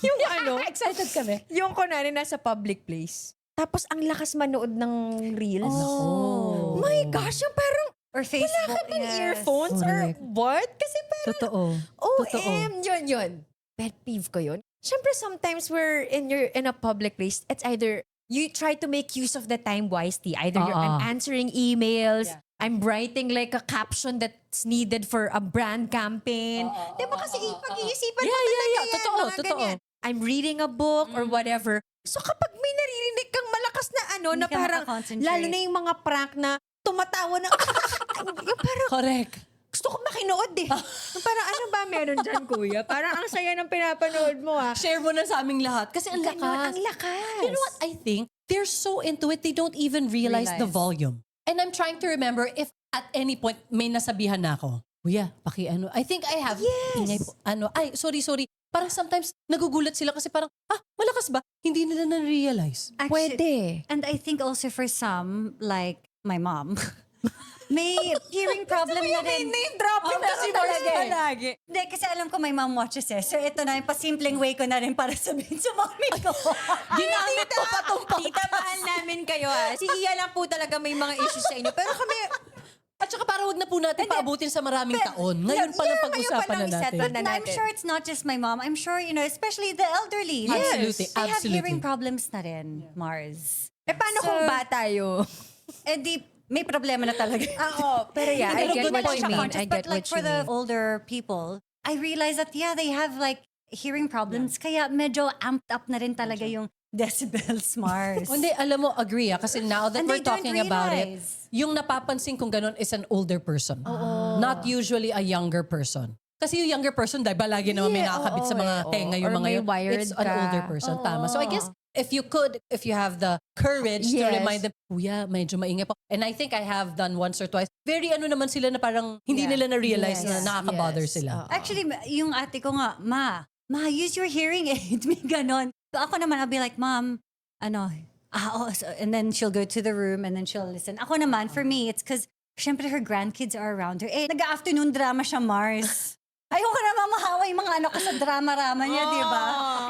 Yung ano, Excited kami. yung kunwari nasa public place. Tapos ang lakas manood ng reels. Oh. My gosh, yung parang Or Facebook. wala ka ng yes. earphones Correct. or what? Kasi parang, Totoo. Totoo. yun. Pet peeve ko yun. Siyempre, sometimes we're in a public place, it's either you try to make use of the time wisely. Either I'm answering emails, I'm writing like a caption that's needed for a brand campaign. Di ba kasi pag-iisipan mo talaga yan, Totoo, mga totoo. ganyan. I'm reading a book or whatever. So kapag may naririnig kang malakas na ano, Hindi na ka parang, makakonsentrate. lalo na yung mga prank na tumatawa na, yung parang, Correct. gusto ko makinood eh. Yung parang ano ba meron dyan, kuya? Parang ang saya ng pinapanood mo ah. Share mo na sa aming lahat. Kasi ang Ganon, lakas. ang lakas. You know what I think? They're so into it, they don't even realize the volume. And I'm trying to remember if at any point may nasabihan na ako. Kuya, paki-ano. I think I have. Yes. Ingay po. Ano, ay, sorry. Parang sometimes nagugulat sila kasi parang, malakas ba? Hindi nila na-realize. Pwede. And I think also for some, like my mom, may hearing problem na rin. name dropping na si Mars palagi. Hindi, kasi alam ko my mom watches eh. So ito na, yung pasimpleng way ko na rin para sabihin sa mommy ko. Ginamit ko pa tong Tita, mahal namin kayo ah. Si Iya lang po talaga may mga issues sa inyo. Pero kami, At saka para wag na po natin paabutin sa maraming taon. Ngayon pa lang pag-usapan na natin. isettle But I'm sure it's not just my mom. I'm sure, especially the elderly. Absolutely, They have absolutely. hearing problems na rin, Mars. paano kung bata yun? Eh di, may problema na talaga. Oo, pero yeah, I Pero get good na what lang you siya mean. conscious. I But get like what for you the mean. older people, I realize that, they have like hearing problems. Kaya medyo amped up na rin talaga yung decibels, Mars. Hindi, alam mo, agree kasi now that And we're they don't talking about it, realize. yung napapansin kong ganun is an older person. Not usually a younger person. Kasi yung younger person, dahil ba lagi naman may nakakabit sa mga tenga yung Or mga may yun. wired It's an ka. older person. Tama. So I guess, if you have the courage to Yes. remind them, kuya, medyo maingay po. And I think I have done once or twice. Very naman sila na parang hindi nila na-realize na nakaka-bother sila. Actually, yung ate ko nga, Ma, use your hearing aid. May ganon. So ako naman, I'll be like, Mom, and then she'll go to the room and then she'll listen. Ako naman, for me, it's because, syempre, her grandkids are around her. Nag-afternoon drama siya, Mars. Ayoko naman mahawa yung mga anak ko sa drama-rama niya, di ba?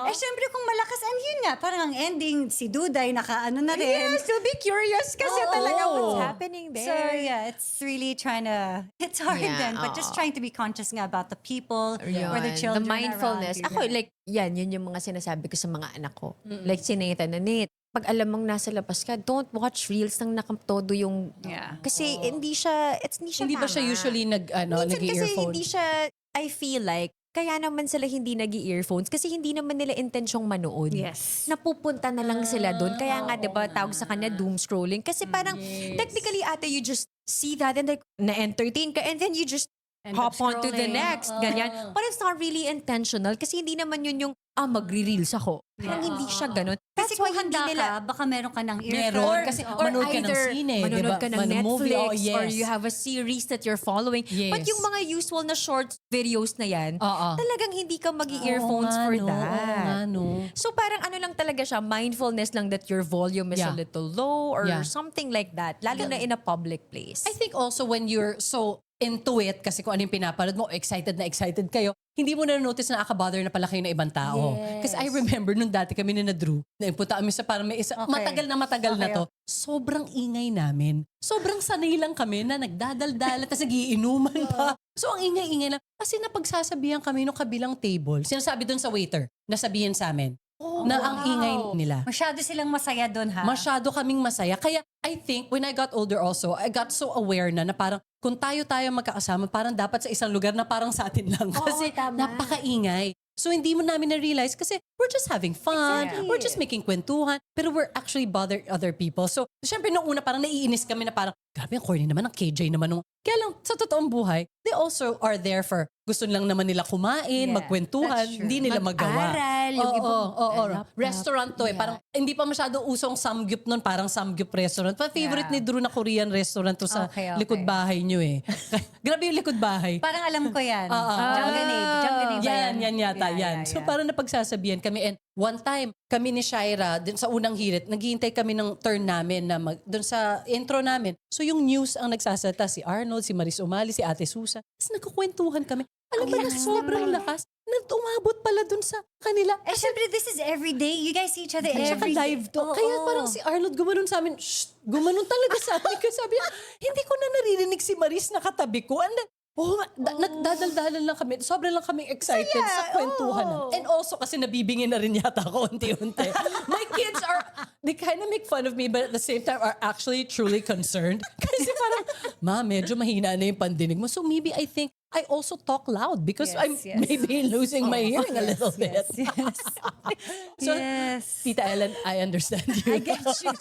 Syempre, kung malakas, and yun nga, parang ang ending, si Duday, nakaano na rin. Yes, to be curious kasi Oo. talaga what's happening there. So yeah, it's really it's hard Yeah, then, but just trying to be conscious nga about the people or the Yun, children the mindfulness. around you. Ako, like, yun yung mga sinasabi ko sa mga anak ko. Like, si Nathan na, Nate, pag alam mong nasa labas ka, don't watch reels nang nakatodo yung... Yeah. Kasi hindi siya Hindi ba siya tama. usually Minsan kasi nag-earphone? hindi siya, I feel like, kaya naman sila hindi nag-earphones kasi hindi naman nila intensyong manood. Yes. Napupunta na lang sila doon. Kaya nga, di ba, tawag sa kanya doom scrolling. Kasi parang, technically, ate, you just see that and like, na-entertain ka and then you just End up hop on to the scrolling. next. Ganyan. But it's not really intentional kasi hindi naman yun yung, magre-reels ako. Parang hindi siya ganun. Pero That's kung why hindi handa nila, ka, baka meron ka ng Meron, earphones. kasi Oo. manood ka ng either sine, manonood diba? ka ng Manood movie, Netflix, oh, yes. or you have a series that you're following. Yes. But yung mga usual na short videos na yan, Oo. talagang hindi ka mag-earphones for Oo that. nga, no. So parang ano lang talaga siya, mindfulness lang that your volume is a Yeah. little low or Yeah. something like that. Lalo na in a public place. I think also when you're so into it, kasi kung ano yung pinapanood mo, excited na excited kayo, hindi mo na notice na nakaka-bother na pala kayo ng ibang tao. Yes. Kasi I remember nung dati kami na Drew, napunta kami sa parang may isa, Okay. matagal na Okay. to. Sobrang ingay namin. Sobrang sanay lang kami na nagdadaldala, tapos nagiinuman pa. So ang ingay-ingay lang. Kasi napagsasabihan kami nung kabilang table, sinasabi dun sa waiter, nasabihin sa amin, na ang ingay nila. Masyado silang masaya doon, ha? Masyado kaming masaya. Kaya I think when I got older also, I got so aware na parang kung tayo magkakasama, parang dapat sa isang lugar na parang sa atin lang. Kasi napakaingay. So hindi mo namin na-realize kasi we're just having fun. Exactly. We're just making kwentuhan. Pero we're actually bother other people. So syempre nung una parang naiinis kami na parang, grabe ang corny naman, ang KJ naman. Kaya lang sa totoong buhay, they also are there for gusto lang naman nila kumain, Yeah, magkwentuhan, that's true. hindi nila magawa. Mag-aral, yung Oo, ibang oo. laptop. Restaurant to eh. Yeah. Parang hindi pa masyado usong samgyup nun, parang samgyup restaurant. Pa favorite Yeah. ni Drew na Korean restaurant to sa Okay. likod bahay nyo eh. Grabe yung likod bahay. Parang alam ko yan. Oo. Junganib ba Yan yata, Yeah, yan. So yeah. parang napagsasabihan kami. And one time, kami ni Shaira, dun sa unang hirit, naghihintay kami ng turn namin na dun sa intro namin. So yung news ang nagsasalita, si Arnold, si Maris Umali, si Ate Susan. Tapos nagkukwentuhan kami. Alam mo na, sobrang lakas. Umabot pala dun sa kanila. Eh, syempre, this is every day. You guys see each other At saka every day. live to. Oo. Kaya parang si Arnold gumanon sa amin, shh, gumanon talaga sa amin. Kasi sabi niya, hindi ko na naririnig si Maris na katabi ko. And then, nagdadaldalan lang kami. Sobrang lang kaming excited sa kwentuhan. And also kasi nabibingin na rin yata ako unti-unti. My kids they kind of make fun of me but at the same time are actually truly concerned. Kasi parang, ma, medyo mahina na yung pandinig mo. So maybe I think I also talk loud because Yes, I'm yes. maybe losing my hearing a little bit. Yes. So, Yes. Tita Ellen, I understand you. I get you.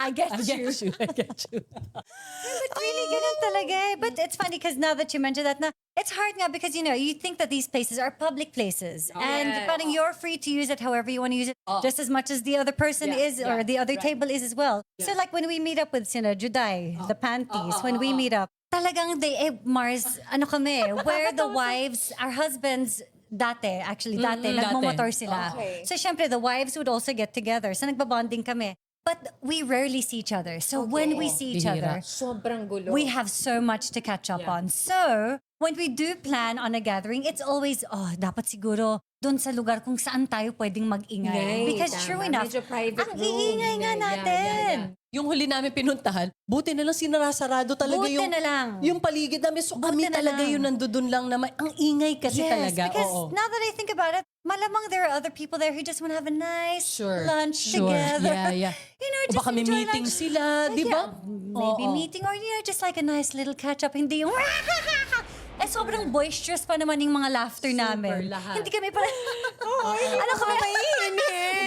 I get I you. get you. I get you. But really, ganun talaga eh. But it's funny because now that you mentioned that, it's hard nga because, you think that these places are public places. And parang you're free to use it however you want to use it, just as much as the other person is or the other table is as well. So like when we meet up with, Juday, the panties, when we meet up, talagang Mars, ano kami, where the wives, our husbands, dati, nagmumotor sila. So syempre, the wives would also get together. So nagbabonding kami. But we rarely see each other. So when we see each Bihira. other, Sobrang gulo. we have so much to catch up on. So, when we do plan on a gathering, it's always, dapat siguro doon sa lugar kung saan tayo pwedeng mag-ingay. Ingay, Because tama. true enough, Medyo private ang room. iingay nga natin. Yung huli namin pinuntahan, buti na lang sinarasarado talaga Buti yung na lang. yung paligid namin. So kami na talaga lang. yung nandudun lang naman. Ang ingay kasi talaga. Because Oo. now that I think about it, malamang there are other people there who just want to have a nice Sure. lunch Sure. together. Yeah. O O just baka may enjoy meeting lunch. sila, di ba? Maybe Oo. meeting or just like a nice little catch-up. Hindi yung sobrang boisterous pa naman yung mga laughter namin. lahat. Hindi kami parang, ano kami,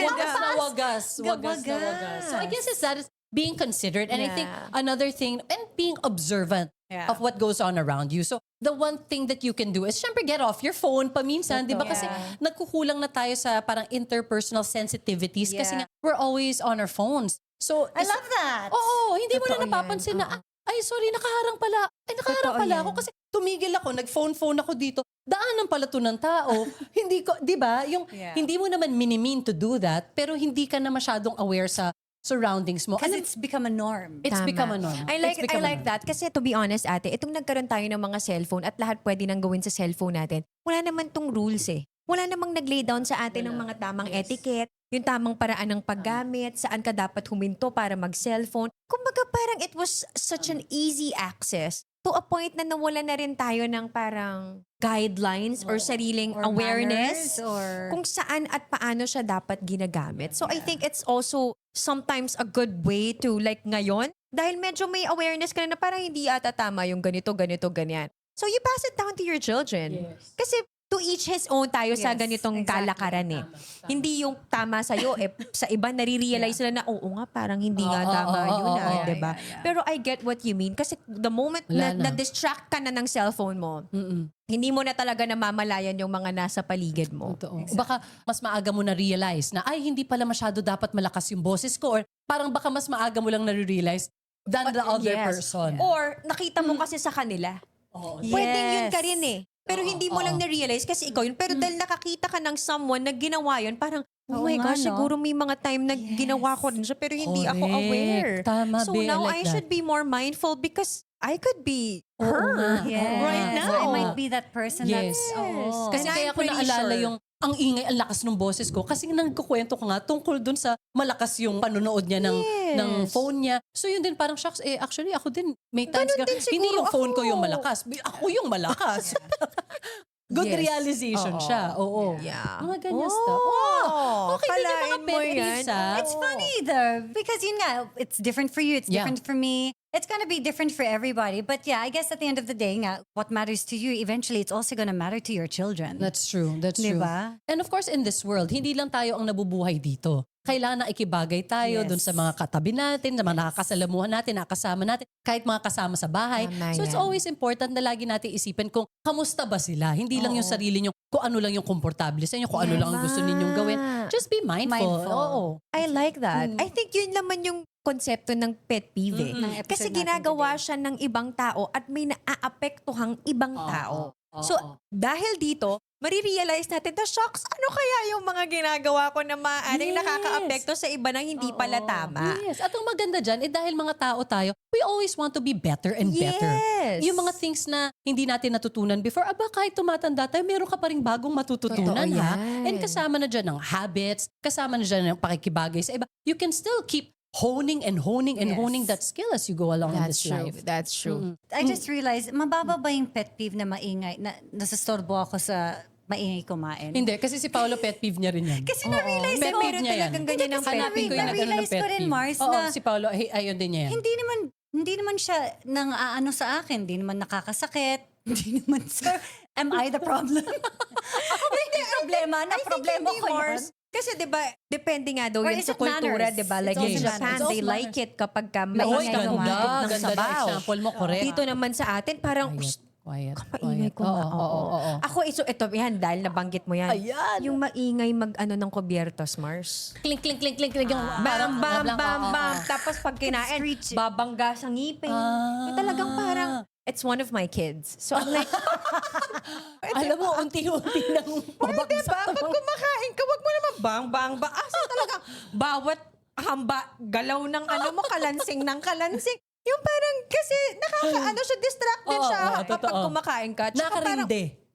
Wagas na wagas. Wagas na Wagas. wagas. So I guess that is being considerate. And I think Yeah. another thing, and being observant Yeah. of what goes on around you. So the one thing that you can do is syempre get off your phone paminsan. Di ba kasi nagkukulang na tayo sa parang interpersonal sensitivities kasi Yeah. nga we're always on our phones. So I love that. Oo, hindi mo Totoo na napapansin yan. na, ay sorry, nakaharang pala. Ay, nakaharang Totoo pala yan. ako kasi tumigil ako, nag-phone ako dito. Daanan pala to ng tao. Hindi ko, di ba? Yung, Yeah. hindi mo naman minimean to do that, pero hindi ka na masyadong aware sa surroundings mo. Because Alam, it's become a norm. it's Tama. become a norm. I like It's become a norm. that kasi to be honest ate, itong nagkaroon tayo ng mga cellphone at lahat pwede nang gawin sa cellphone natin. Wala naman tong rules eh. Wala namang nag-lay down sa atin ng mga tamang etiquette, yung tamang paraan ng paggamit, saan ka dapat huminto para mag-cellphone. Kumbaga parang it was such an easy access to a point na nawala na rin tayo ng parang guidelines or sariling Or awareness manners, or kung saan at paano siya dapat ginagamit. So I think it's also sometimes a good way to like ngayon, dahil medyo may awareness ka na parang hindi ata tama yung ganito, ganyan. So you pass it down to your children. Kasi to each his own tayo sa Yes, ganitong exactly. kalakaran eh. Hindi yung tama sa'yo eh. Sa iba, nare-realize nila na, oo nga, parang hindi nga tama yun diba? yeah. Pero I get what you mean. Kasi the moment Wala na na. distract ka na ng cellphone mo, hindi mo na talaga namamalayan yung mga nasa paligid mo. Totoo. Baka mas maaga mo na-realize na, ay, hindi pala masyado dapat malakas yung boses ko. Or parang baka mas maaga mo lang na-realize than the other Yes. person. Or nakita mo kasi sa kanila. Pwedeng yun ka rin eh. Pero hindi mo lang na-realize kasi ikaw yun. Pero dahil nakakita ka ng someone na ginawa yun, parang, oh Oo my nga, gosh, no? siguro may mga time na ginawa ko rin siya pero hindi ako Correct. aware. Tama, So Be, I now like I that. should be more mindful because I could be Oo her nga. Yes. right now. Or I might be that person Yes. that's... Oh. Kasi And kaya I'm ko pretty naalala sure. yung ang ingay, ang lakas ng boses ko. Kasi nagkukwento ko nga tungkol dun sa malakas yung panonood niya ng phone niya. So yun din parang, shucks, actually ako din, may times Ganun din siguro hindi yung phone ko ako. yung malakas. Ako yung malakas. Good Yes. realization Oo. siya. Oo. Yeah. Mga ganyan Oh, stuff. Oh, okay din yung mga kalain mo pet yan. peeves, ah. It's funny though, because yun nga, it's different for you, it's Yeah. different for me. It's gonna be different for everybody. But yeah, I guess at the end of the day, nga, what matters to you, eventually it's also gonna matter to your children. That's true. That's true. Diba? And of course, in this world, hindi lang tayo ang nabubuhay dito. Kailangan na ikibagay tayo Yes. dun sa mga katabi natin, sa mga nakakasalamuhan natin, nakasama natin, kahit mga kasama sa bahay. Tama So it's yan. always important na lagi natin isipin kung kamusta ba sila. Hindi lang yung sarili nyo, kung ano lang yung komportable sa inyo, kung ano lang ang gusto ninyong gawin. Just be mindful. Mindful. Oo. I like that. I think yun naman yung konsepto ng pet peeve eh. Ng episode Kasi natin ginagawa today. siya ng ibang tao at may naaapektuhang ibang tao. So, dahil dito, marirealize natin, the shocks, ano kaya yung mga ginagawa ko na maaaring Yes. nakakaapekto sa iba na hindi pala tama? Yes. At ang maganda dyan, dahil mga tao tayo, we always want to be better and better. Yes. Yung mga things na hindi natin natutunan before, kahit tumatanda tayo, meron ka pa rin bagong matututunan, Totoo ha? yan. And kasama na dyan ng habits, kasama na dyan ng pakikibagay sa iba. You can still keep honing and honing and Yes. honing that skill as you go along in That's this true. life. That's true. I just realized, mababa ba yung pet peeve na maingay, na nasastorbo ako sa maingay kumain? Hindi, kasi si Paolo pet peeve niya rin yan. Kasi na-realize Pet ko, peeve niya yan. talagang ganyan ang pet Hanapin ko peeve. yung nag-ano ng Na-realize pet ko rin, peeve. Mars, Oo, na- si Paolo, ayun din niya yan. hindi naman siya nang aano sa akin, hindi naman nakakasakit, hindi naman, so, am I the problem? Ako ba yung problema? Na problema ko yun? Kasi 'di ba, depende nga daw Or yun is sa it kultura, manners? 'di ba? Like It's in also Japan, manners. they It's also like it kapag ka Oy, maingay ganda. humigop ng Ganda ng sabaw. example mo, correct. Dito naman sa atin, parang, Quiet. maingay ko nga. Oo. Ako, ito yan, dahil nabanggit mo yan. Ayan. Yung maingay ng kubiertos, Mars. Clink, clink, clink, clink, clink. Yung Bam, bam, bam, oo, bam. oo. Tapos pag kinain, Screech. babangga sa ngipin. Yung talagang parang, it's one of my kids. So I'm like, Alam mo, unti-unti nang mabagsak. diba? Pag kumakain ka, wag mo naman bang, bang, bang. Asa talagang bawat hamba, galaw ng mo, kalansing ng kalansing. Yung parang, kasi nakakaano siya, distracted Oo, siya oo, kapag totoo. kumakain ka. Tsaka parang,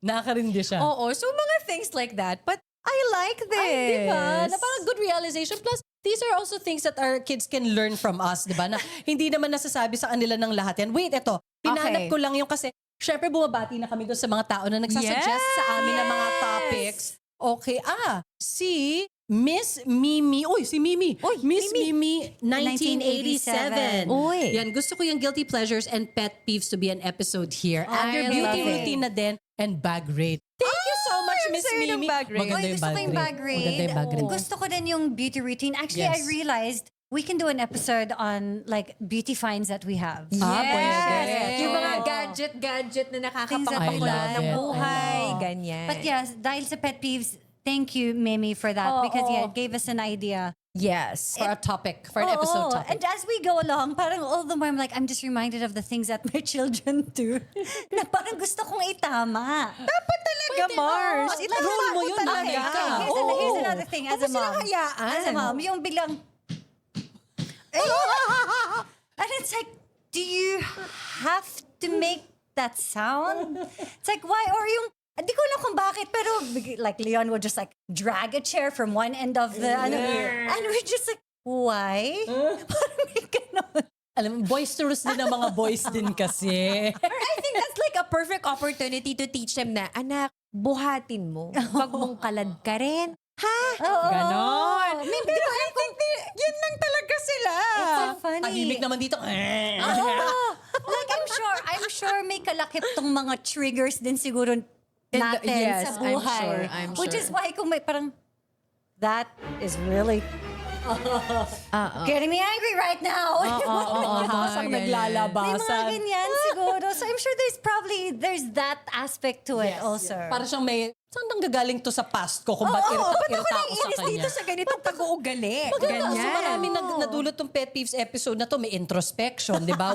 Nakarindi siya. oo, so mga things like that. But I like this. Ay, diba? Na parang good realization. Plus, these are also things that our kids can learn from us, diba? Na hindi naman nasasabi sa kanila ng lahat yan. Wait, eto. Pinanap Okay. ko lang yung kasi, syempre bumabati na kami doon sa mga tao na nagsasuggest sa amin ng mga topics. Okay, si Miss Mimi. Uy, si Mimi. Miss Mimi, 1987. Uy. Yan, gusto ko yung guilty pleasures and pet peeves to be an episode here. Under I beauty love it. routine na din and bag rate. Thank you so much, I'm Miss sa'yo ng Mimi. bag rate. Maganda Oy, gusto ko yung bag rate. Maganda yung bag rate. Gusto ko din yung beauty routine. Actually, I Yes. realized we can do an episode on like beauty finds that we have. pwede. Yung mga gadget na Things that we nakakapakulat love. ng I buhay. Oo. Ganyan. But yes, dahil sa pet peeves, thank you, Mimi, for that. Because yeah, it gave us an idea. Yes. For a topic, for an episode Oo. topic. And as we go along, parang all the more I'm like, I'm just reminded of the things that my children do. Na parang gusto kong itama. Dapat talaga, Mars. Like, Role mo yun, talaga. nanay ka. Here's Oo. another thing as a Huwag mo mom. silang hayaan. As a mom, yung biglang... And it's like, do you have to make that sound? It's like, why? Or yung, di ko alam kung bakit, pero like Leon will just like drag a chair from one end of the, and we're just like, why? Parang may ganon. Alam mo, boisterous din ang mga boys din kasi. Or I think that's like a perfect opportunity to teach them na, anak, buhatin mo. Wag mong kalad ka rin. Ha? Oo. Ganon. Pero I think yun lang talaga sila. It's so funny. Tahimik naman dito. Oh, like I'm sure may kalakip tong mga triggers din siguro natin yes, sa I'm buhay. sure, I'm Which is sure. why kung may parang, that is really getting me angry right now. Hasang May mga naglalabasan. ganyan siguro. So I'm sure there's that aspect to it also. Para siyang may, saan nang gagaling to sa past ko kung ba't ba't ako irita ako sa naiinis kanya? dito sa ganitong pag-uugali? Maganda. So Ganyan. maraming nadulot tong pet peeves episode na to. May introspection, di ba?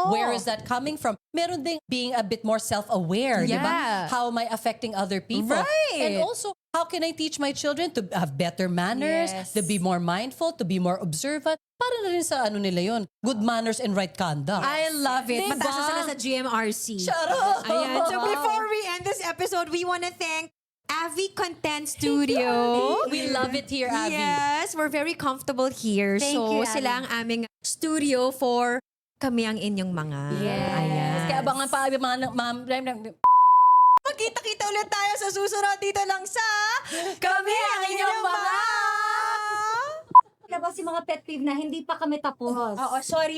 Where is that coming from? Meron ding being a bit more self-aware, di ba? Yeah. How am I affecting other people? Right. And also, how can I teach my children to have better manners, Yes. to be more mindful, to be more observant? Para na rin sa ano nila yon, good manners and right conduct. I love it. Diba? Mataas na sila sa GMRC. Shut up! Ayan. So before we end this episode, we want to thank Avi Content Studio. We love it here, Abby. Yes, we're very comfortable here. Thank so you, sila ang aming studio for kami ang inyong mga. Yes. Ayan. Kaya abangan pa, Magkita-kita ulit tayo sa susunod dito lang sa Kami ang inyong mga. Labas yung mga pet peeve na hindi pa kami tapos. Oo, sorry.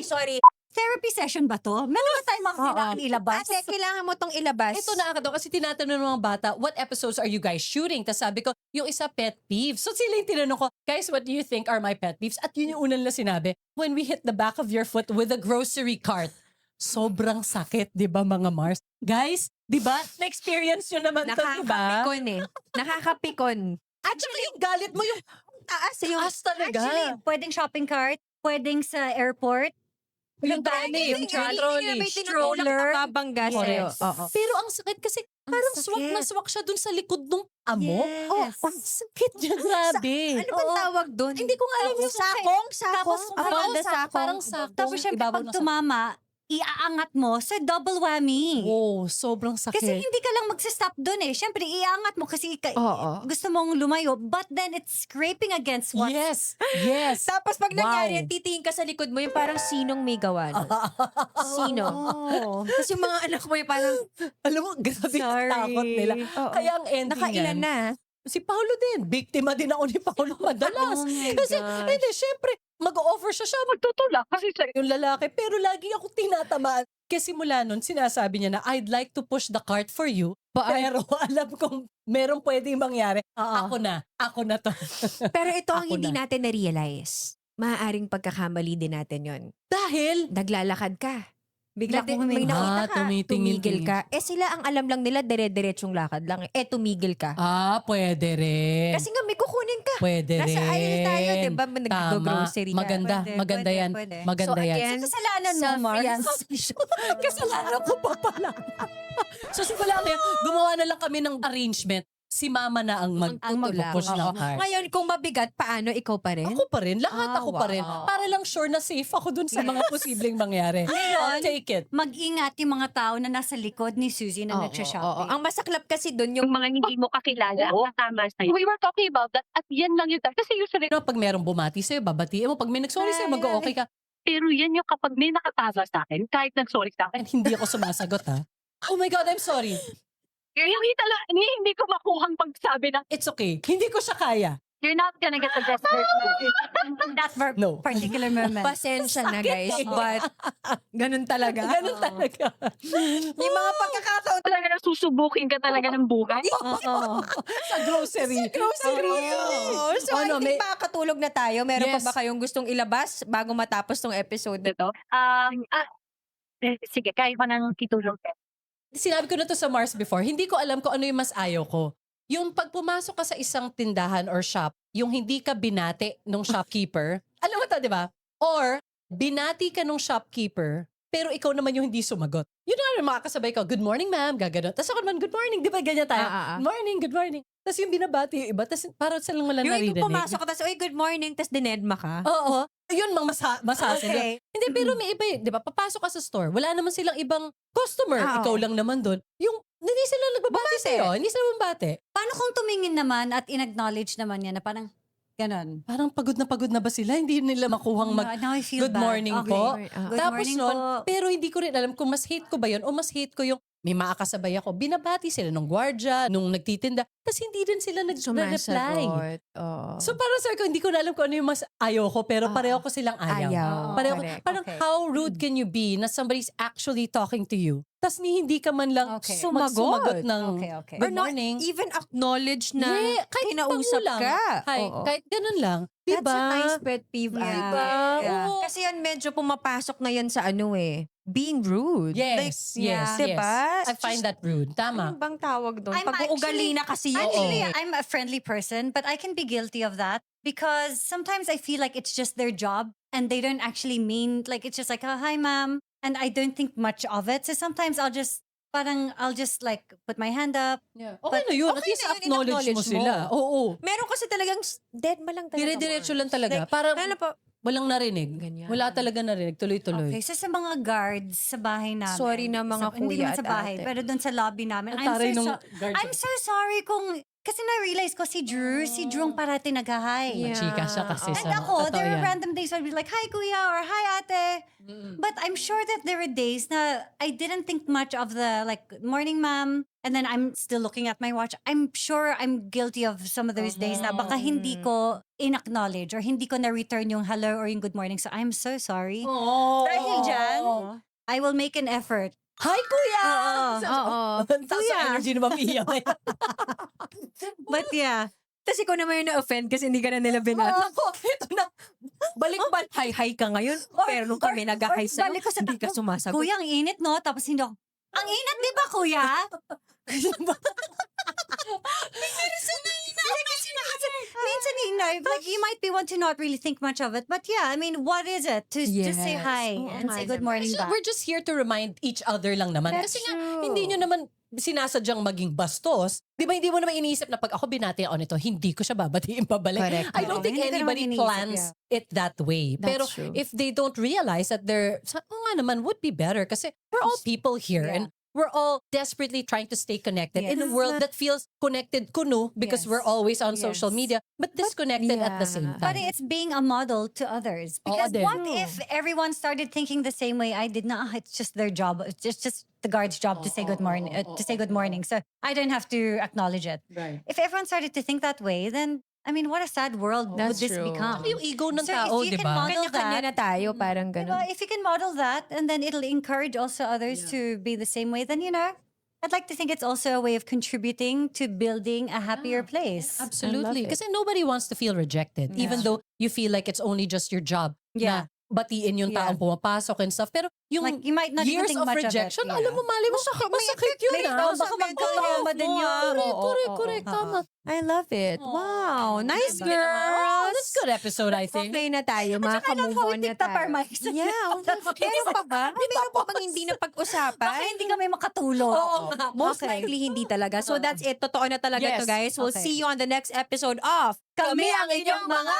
Therapy session ba to? Meron ba tayong mga kailangan ilabas? Kasi kailangan mo tong ilabas. Ito nakakatawa kasi tinatanong ng mga bata, what episodes are you guys shooting? Tapos sabi ko, yung isa pet peeves. So sila yung tinanong ko, guys, what do you think are my pet peeves? At yun yung unang na sinabi, when we hit the back of your foot with a grocery cart. Sobrang sakit, di ba mga Mars? Guys, di ba? Na-experience nyo naman to, di ba? Nakakapikon eh. Nakakapikon. At saka yung galit mo, yung Taas yung taas talaga. Actually, pwedeng shopping cart, pwedeng sa airport. yung trolley, yung trolley. stroller. Babangga sa'yo. Yes. Oo. Pero ang sakit kasi parang sakit. swak na swak siya dun sa likod ng amo. Yes. Oh, ang sakit niya, grabe. Ano bang tawag doon? Hindi ko nga alam yung sakong. Tapos Parang sakong. Tapos syempre Ibabaw pag na sa- tumama, iaangat mo sa double whammy. Oh, sobrang sakit. Kasi hindi ka lang magsistop doon eh. Syempre, iaangat mo kasi Oo. gusto mong lumayo. But then, it's scraping against what? Yes, yes. Tapos pag nangyari, Wow. titingin ka sa likod mo, yung parang sinong may gawa. nun? Sino? Tapos yung mga anak mo yung parang, Alam mo, grabe yung Sorry. takot nila. Oo. Kaya ang ending nakailan yan, na. si Paolo din. Biktima din ako ni Paolo madalas. Oh my Kasi, gosh. hindi, syempre, mag-offer siya magtutulak kasi siya yung lalaki. Pero lagi ako tinatamaan. Kasi mula nun, sinasabi niya na, I'd like to push the cart for you. Pero alam kong merong pwedeng mangyari. Ako na to. Pero ito ang Ako hindi na. natin na-realize. Maaaring pagkakamali din natin yon. Dahil, Naglalakad ka. Bigla Nagdi- may Ah, nakita ka. tumitingin. Tumigil ka. Sila ang alam lang nila, dire-diretsong lakad lang. Tumigil ka. pwede rin. Kasi nga may kukunin ka. Pwede rin. Nasa aisle tayo, di ba? Tama. Nag-grocery ka. Maganda, Pwede, maganda pwede, yan. pwede. Maganda So yan. again, Kasalanan mo, Mars. Kasalanan ko pa pala. So simula ngayon, gumawa na lang kami ng arrangement. Si mama na ang magpupush ng Oo. cart. Ngayon, kung mabigat, paano? Ikaw pa rin? Ako pa rin, lahat ako pa rin. wow. Para lang sure na safe ako dun sa mga posibleng mangyari. I'll take it. Mag-ingat yung mga tao na nasa likod ni Suzy na Oo, nagsha-shopping. Ang masaklap kasi doon yung yung mga hindi mo kakilala na tama sa'yo. We were talking about that at yan lang yun. Kasi usually, Pero pag merong bumati sa'yo, babatiin mo. Pag may nagsorry sa'yo, mag-okay ka. pero yan yung kapag may nakatama sa akin, kahit nag-sorry sa akin, And hindi ako sumasagot ha. Oh my God, I'm sorry. yung hindi ko makuhang pagsabi ng, It's okay. Hindi ko siya kaya. you're not gonna get the best version. That No. particular moment. pasensya na guys, but ganun talaga. Ganun talaga. May mga pagkakataon Talaga nang susubukin ka talaga ng buhay. Oo. Sa grocery. Oo. So I Ano, think may- makakatulog na tayo. Meron Yes. pa ba kayong gustong ilabas bago matapos tong episode? Ito. Sige, kaya ko nang itulong. Sinabi ko na to sa Mars before, hindi ko alam kung ano yung mas ayaw ko. Yung pag pumasok ka sa isang tindahan or shop, yung hindi ka binati nung shopkeeper, alam mo to, di ba? Or, binati ka nung shopkeeper, pero ikaw naman yung hindi sumagot. Yun na makakasabay ko, good morning ma'am, gaganon. Tapos ako naman, good morning, di ba ganyan tayo? Good morning, good morning. Tapos yung binabati yung iba, tapos parang silang wala Yung naririnig. pumasok ka, tapos, uy, good morning, tapos dinedma ka. Oo. Yun mang masasagot. Okay. Hindi, pero may iba di ba? Papasok ka sa store, wala naman silang ibang customer. Oo. Ikaw lang naman doon. Yung, hindi sila nagbabati sa'yo. Hindi sila bumabati. Paano kung tumingin naman at in-acknowledge naman niya na parang ganon? Parang pagod na ba sila? Hindi nila makuhang mag, Now I feel good bad. morning Okay. po. Good Tapos morning nun, po. pero hindi ko rin alam kung mas hate ko ba yun o mas hate ko yung may makakasabay ako. Binabati sila nung gwardya, nung nagtitinda. Tapos hindi din sila nag-reply. Sumasagot. Oo. So parang sir ko, hindi ko na alam kung ano yung mas ayaw ko, pero pareho ko silang ayaw. Ayaw. Pareho, Correct. parang Okay. how rude can you be na somebody's actually talking to you? tas hindi ka man lang Okay. sumagot ng Okay. Or good not morning. even acknowledge na Yeah, kahit kinausap pangulang. ka. Hi, Oo. kahit ganun lang. That's Diba? a nice pet peeve. Yeah. Ate. Diba? Yeah. Oo. Kasi yan medyo pumapasok na yan sa being rude. Yes, yes, Diba? yes. I find that rude. Tama. Ano bang tawag doon? I'm Pag-uugali na kasi yun. Actually, I'm a friendly person, but I can be guilty of that because sometimes I feel like it's just their job and they don't actually mean, like, it's just like, oh, hi, ma'am. And I don't think much of it. So sometimes I'll just like put my hand up. Yeah. Okay na yun. At okay least na yun, acknowledge mo in-acknowledge sila. mo. Oo. Meron kasi talagang dead ma lang talaga. Dire-diretso lang talaga. Like, Parang ano po? walang narinig. Ganyan. Wala talaga narinig. Tuloy-tuloy. Okay, so sa mga guards sa bahay namin. Sorry na mga hindi kuya naman sa at bahay, ate. pero doon sa lobby namin. Ang taray nung guard. I'm so sorry kung, kasi na-realize ko si Drew ang parati nag-hi. Yeah. Chika siya kasi And sa... ako, totoo there are yan. random days I'd be like, hi kuya, or hi ate. But I'm sure that there were days na I didn't think much of the, like, good morning ma'am. And then I'm still looking at my watch. I'm sure I'm guilty of some of those days na baka hindi ko in-acknowledge or hindi ko na-return yung hello or yung good morning. So I'm so sorry. Oh. Dahil dyan, I will make an effort. Hi, kuya! Oo. Ang taas Kuya. ang energy na mapia. But yeah. Tapos ikaw naman yung na-offend kasi hindi ka na nila binat. Ako, ito na. Balik-balik. Hi ka ngayon. Pero nung kami nag-hi sa'yo, balik ko sa hindi ka takbo. sumasagot. Kuya, ang init no? Tapos hindi ako, ang init di ba kuya? Minsan like you might be one to not really think much of it, but yeah, I mean, what is it to just say Yes. hi Oo and nga say good naman. morning back? We're just here to remind each other lang naman. That's Kasi nga, true. hindi nyo naman sinasadyang maging bastos. Di ba, hindi mo naman iniisip na pag ako binati ako nito, hindi ko siya babatiin pabalik. Correct. I don't Oo, think hindi ko naman anybody iniisip, plans it that way. That's Pero true. if they don't realize that nga naman, would be better. Kasi we're all people here Yeah. and we're all desperately trying to stay connected in a Yes. world that feels connected kuno because Yes. we're always on social Yes. media, but disconnected at the same yeah. But time. it's being a model to others. Oo Because din. what if everyone started thinking the same way I did? Nah, it's just their job. It's just the guard's job to say good morning. To say good morning. So I don't have to acknowledge it. Right. If everyone started to think that way, then I mean, what a sad world would That's this true. become? Yung ego ng So tao, if you di can ba? model Kanya-kanya that, na tayo, parang diba, ganun. if you can model that, and then it'll encourage also others to be the same way, then I'd like to think it's also a way of contributing to building a happier place. Absolutely. I love it. Kasi nobody wants to feel rejected. Even though you feel like it's only just your job Yeah. na batiin yung Yeah. taong pumapasok and stuff. Pero yung Like, you might not even years think of much of it, rejection, yeah. alam mo, mali mo, masakit yun May- ah. baka magtrauma din yun. Correct, tama. I love it. Wow. Nice, Diba? girls. Oh, that's good episode, I think. Okay na tayo. Maka-move how on we na picked up our tayo. mics. Yeah. Meron pa ba? Meron pa bang hindi na pag-usapan? Baka hindi kami makatulog. Oo nga. Most Okay. likely hindi talaga. So that's it. Totoo na talaga Yes. to guys. We'll Okay. see you on the next episode of Kami ang inyong mga